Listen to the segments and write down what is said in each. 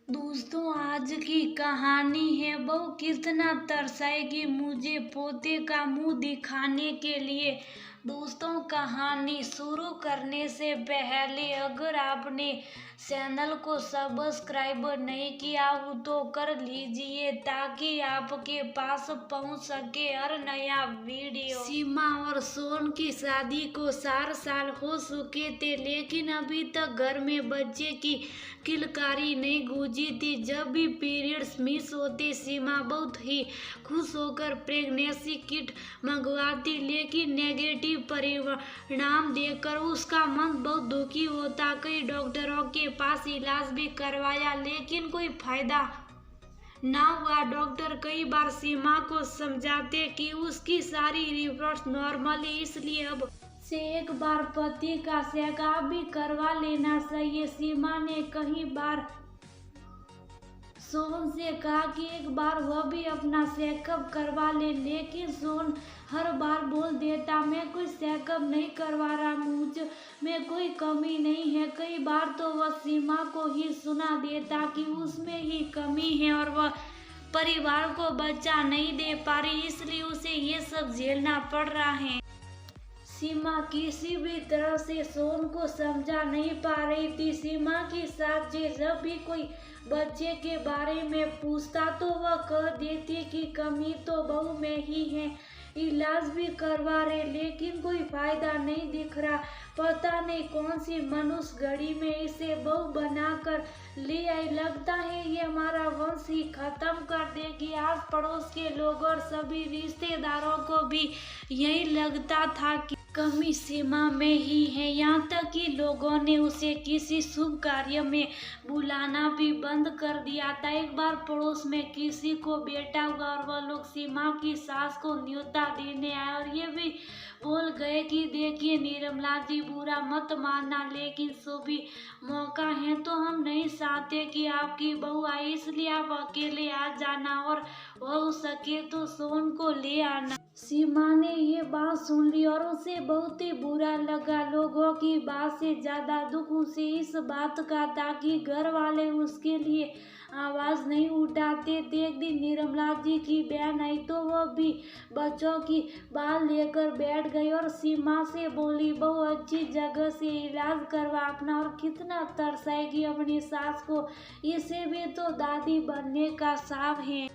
दोस्तों, आज की कहानी है बहू कितना तरसाएगी मुझे पोते का मुंह दिखाने के लिए। दोस्तों, कहानी शुरू करने से पहले अगर आपने चैनल को सब्सक्राइब नहीं किया हो तो कर लीजिए ताकि आपके पास पहुंच सके हर नया वीडियो। सीमा और सोन की शादी को 4 साल हो चुके थे, लेकिन अभी तक घर में बच्चे की किलकारी नहीं गूंजी थी। जब भी पीरियड्स मिस होते सीमा बहुत ही खुश होकर प्रेगनेंसी किट मंगवाती, लेकिन नेगेटिव परिणाम देखकर उसका मन बहुत दुखी होता। कई डॉक्टरों के पास इलाज भी करवाया लेकिन कोई फायदा ना हुआ। डॉक्टर कई बार सीमा को समझाते कि उसकी सारी रिपोर्ट्स नॉर्मल है, इसलिए अब से एक बार पति का चेकअप भी करवा लेना चाहिए। सीमा ने कई बार सोन से कहा कि एक बार वह भी अपना चेकअप करवा ले, लेकिन सोन हर बार बोल देता मैं कोई चेकअप नहीं करवा रहा, मुझ में कोई कमी नहीं है। कई बार तो वह सीमा को ही सुना देता कि उसमें ही कमी है और वह परिवार को बच्चा नहीं दे पा रही, इसलिए उसे ये सब झेलना पड़ रहा है। सीमा किसी भी तरह से सोन को समझा नहीं पा रही थी। सीमा की सास जब भी कोई बच्चे के बारे में पूछता तो वह कह देती कि कमी तो बहू में ही है, इलाज भी करवा रहे लेकिन कोई फायदा नहीं दिख रहा। पता नहीं कौन सी मनुष्य घड़ी में इसे बहू बनाकर ले आई, लगता है ये हमारा वंश ही खत्म कर देगी। आस पड़ोस के लोग और सभी रिश्तेदारों को भी यही लगता था कि कमी सीमा में ही है। यहाँ तक कि लोगों ने उसे किसी शुभ कार्य में बुलाना भी बंद कर दिया था। एक बार पड़ोस में किसी को बेटा हुआ और वह लोग सीमा की सास को न्योता देने आए और ये भी बोल गए कि देखिए निर्मला जी, बुरा मत मानना लेकिन शुभ मौका है तो हम नहीं चाहते कि आपकी बहू आए, इसलिए आप अकेले आ जाना और हो सके तो सोन को ले आना। सीमा ने ये बात सुन ली और उसे बहुत ही बुरा लगा। लोगों की बात से ज्यादा दुख उसे इस बात का था कि घर वाले उसके लिए आवाज नहीं उठाते थे। एक दिन निर्मला जी की बहन आई तो वह भी बच्चों की बाल लेकर बैठ गई और सीमा से बोली, बहू अच्छी जगह से इलाज करवा अपना और कितना तरसाएगी अपनी सास को, इसे भी तो दादी बनने का साफ है।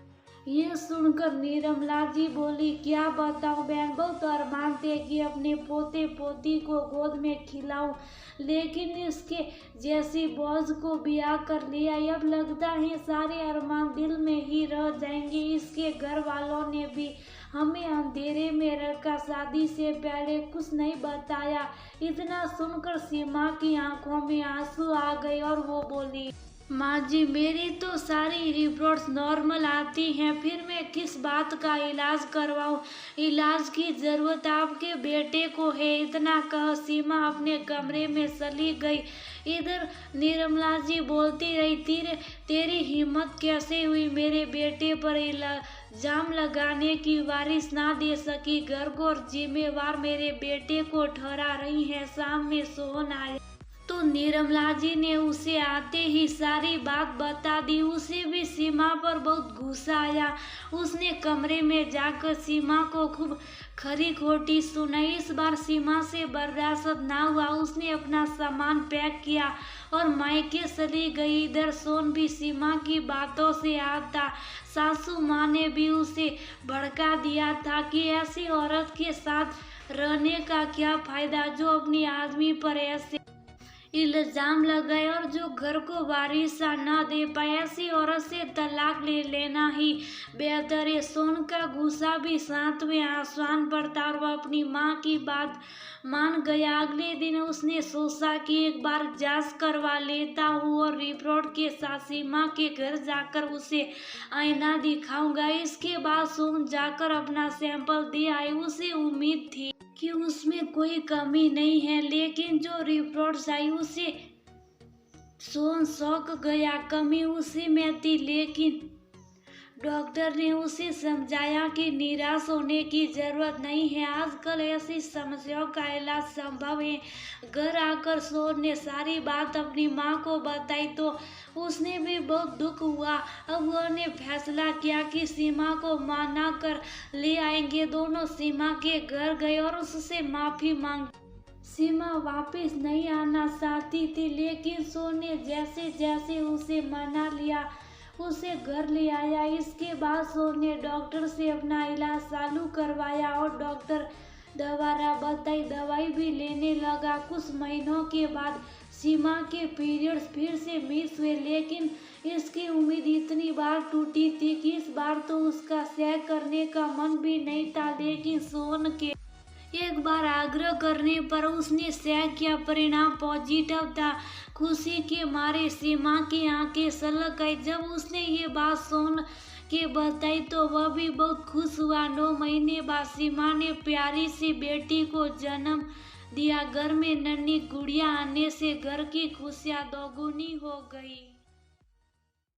ये सुनकर निर्मला जी बोली, क्या बताऊं बहन, बहुत अरमान थे कि अपने पोते पोती को गोद में खिलाऊं, लेकिन इसके जैसी बोझ को ब्याह कर लिया। अब लगता है सारे अरमान दिल में ही रह जाएंगे। इसके घर वालों ने भी हमें अंधेरे में रखा, शादी से पहले कुछ नहीं बताया। इतना सुनकर सीमा की आंखों में आंसू आ गए और वो बोली, माँ जी, मेरी तो सारी रिपोर्ट्स नॉर्मल आती हैं, फिर मैं किस बात का इलाज करवाऊँ। इलाज की ज़रूरत आपके बेटे को है। इतना कह सीमा अपने कमरे में चली गई। इधर निर्मला जी बोलती रही, तेरी हिम्मत कैसे हुई मेरे बेटे पर इल्जाम लगाने की, वारिस ना दे सकी घर को और जिम्मेवार मेरे बेटे को ठहरा रही है। शाम में सोहन आया तो निर्मला जी ने उसे आते ही सारी बात बता दी। उसे भी सीमा पर बहुत गुस्सा आया। उसने कमरे में जाकर सीमा को खूब खरी खोटी सुनाई। इस बार सीमा से बर्दाश्त ना हुआ, उसने अपना सामान पैक किया और मायके चली गई। इधर सोन भी सीमा की बातों से आता। सासू माँ ने भी उसे भड़का दिया था कि ऐसी औरत के साथ रहने का क्या फायदा जो अपनी आदमी पर ऐसे इल्जाम लगाए और जो घर को वारिसा न दे पाए। ऐसी औरत से तलाक ले लेना ही बेहतर है। सोन का गुस्सा भी साथ में आसमान पर था और वह अपनी माँ की बात मान गया। अगले दिन उसने सोचा कि एक बार जांच करवा लेता हूँ और रिपोर्ट के साथ सीमा के घर जाकर उसे आईना दिखाऊंगा। इसके बाद सोन जाकर अपना सैंपल दे आई। उसे उम्मीद थी कि उसमें कोई कमी नहीं है, लेकिन जो रिपोर्ट्स आई उसे सोन शौक गया। कमी उसी में थी, लेकिन डॉक्टर ने उसे समझाया कि निराश होने की जरूरत नहीं है, आजकल ऐसी समस्याओं का इलाज संभव है। घर आकर सोन ने सारी बात अपनी माँ को बताई तो उसने भी बहुत दुख हुआ। अब उन्होंने फैसला किया कि सीमा को मना कर ले आएंगे। दोनों सीमा के घर गए और उससे माफी मांगी। सीमा वापस नहीं आना चाहती थी, लेकिन सोन ने जैसे जैसे उसे मना लिया उसे घर ले आया। इसके बाद सोन ने डॉक्टर से अपना इलाज चालू करवाया और डॉक्टर द्वारा बताई दवाई भी लेने लगा। कुछ महीनों के बाद सीमा के पीरियड्स फिर से मिस हुए, लेकिन इसकी उम्मीद इतनी बार टूटी थी कि इस बार तो उसका सह करने का मन भी नहीं था। लेकिन सोन के एक बार आग्रह करने पर उसने सह किया। परिणाम पॉजिटिव था। खुशी के मारे सीमा की आंखें छलक गई जब उसने ये बात सोन के बताई तो वह भी बहुत खुश हुआ। 9 महीने बाद सीमा ने प्यारी सी बेटी को जन्म दिया। घर में नन्ही गुड़िया आने से घर की खुशियाँ दोगुनी हो गई।